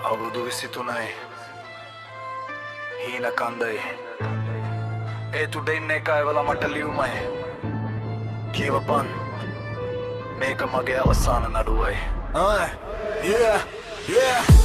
අවුරුදු 23යි හීන කන්දයි ඒ තුඩ ඉන්න එක එවලා මට ලියුමයි කියවපන් මේක මගේ අවසාන නඩුවයි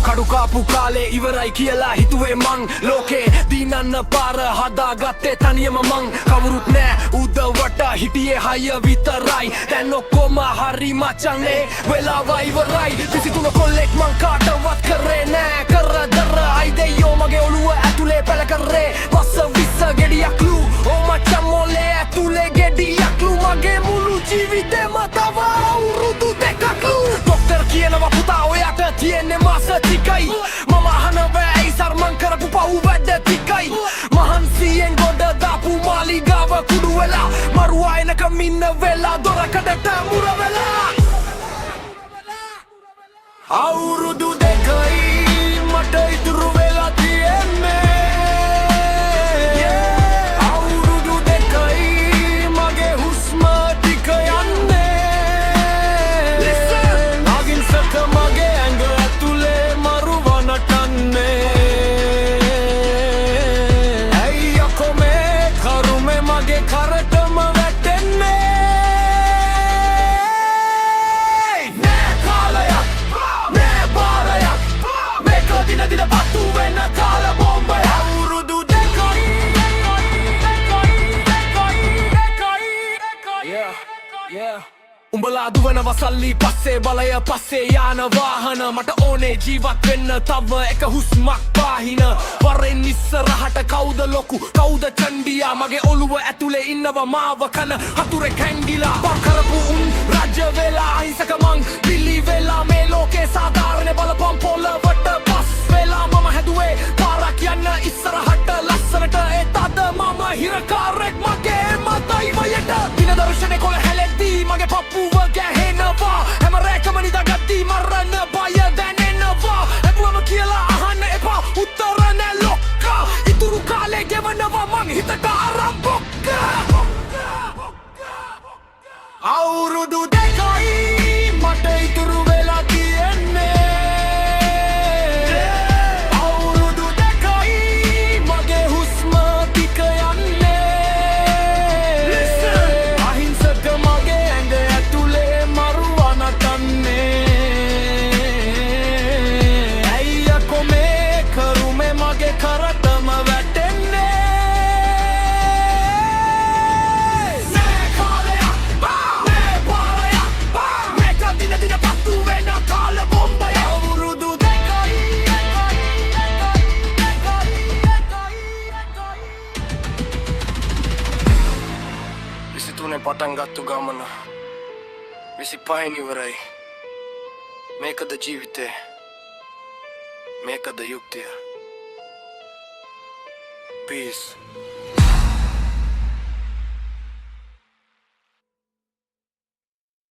කඩු කාපු කාලේ ඉවරයි කියලා හිතුවේ මං ලෝකේ දීනන්න පාර හදාගත්තේ තනියම මං කවුරුත් නෑ උදවට හිටියේ හය විතරයි දැන් ඔක්කොම හරි මචං ඒ වෙලාව ඉවරයි 23 කොල්ලෙක් මං කාටවත් කරේ නෑ කරදර අයිදෙයෝ මගේ ඔළුව ඇතුලේ පැල කරේ පස්ස විස්ස ගෙඩියක් ලු ඕ මචං මොලේ ඇතුලේ ගෙඩියක් ලු මගේ මුළු ජීවිතේම තව අවුරුදු දෙකක් ලු ડોක්ටර් කියනවා පුතා ඔයාට තියෙන්නේ මාස ටිකයි මම අහනවා ඇයි සර්මන් කරපු පව් වැඩ ටිකයි මහන්සියෙන් ගොඩ දාපු මාලිගාව කුඩු වෙලා මරුවා එනකම් ඉන්න වෙලා දොරකඩට මුර වෙලා අවුරුදු දෙකයි මට ඉතුරු වෙලා තියෙන්නේ අවුරුදු දෙකයි මගේ හුස්ම ටික යන්නේ නගින් සත මගේ ඇඟ ඇතුලේ මරුවා නටන්නේ ඇයි යකෝ මේ කරුමේ මගේ කරටම වැටෙන්නේ නෑ කාලයක් නෑ බාරයක් මේක දින දින පත්තු වෙන කාල බෝම්බය අවුරුදු දෙකයි උඹලා දුවනවා සල්ලි පස්සේ බලය පස්සේ යාන වාහන මට ඕනේ ජීවත් වෙන්න තව එක හුස්මක් පාහින වරෙන් ඉස්සරහට කවුද ලොකු කවුද චණ්ඩියා මගේ ඔළුව ඇතුලේ ඉන්නවා මාව කන හතුරෙක් හැංගිලා පා කරපු උන් රාජ්‍ය වෙලා අහිංසක මං පිලි වෙලා මේ ලෝකේ සාධාරණ බලපම් පොළවට පස් වෙලා මම හැදුවේ පාරක් යන්න ඉස්සරහට ලස්සනට ඒ තද මම හිරකාරෙක් මගේ මතයි වයට දින දර්ශනේ කොළ හැලෙද්දී මගේ පපුව ගැහෙනවා හැම රැකම නිදාගත්දී මරන්න බය දැනෙනවා එපුවම කියලා අහන්න එපා උත්තර නෑ ලොක්කා ඉතුරු කාලේ ගෙවනවා මං හිතට අරන් බොක්ක අවුරුදු දෙකයි මට ඉතුරු වෙලා තියෙන්නේ අවුරුදු දෙකයි මගේ හුස්ම ටික යන්නේ අහිංසක මගේ ඇඟ ඇතුලේ මරුවා නටන්නේ ඇයි යකෝ මේ කරුමේ මගේ කරටම වැටෙන්නේ නෑ කාලයක් නෑ බාරයක් මේක දින දින පත්තු වෙන කාල බෝම්බය අවුරුදු දෙකයි 23 පටන් ගත්තු ගමන 25 ඉවරයි මේකද ජීවිතේ මේකද යුක්තිය Peace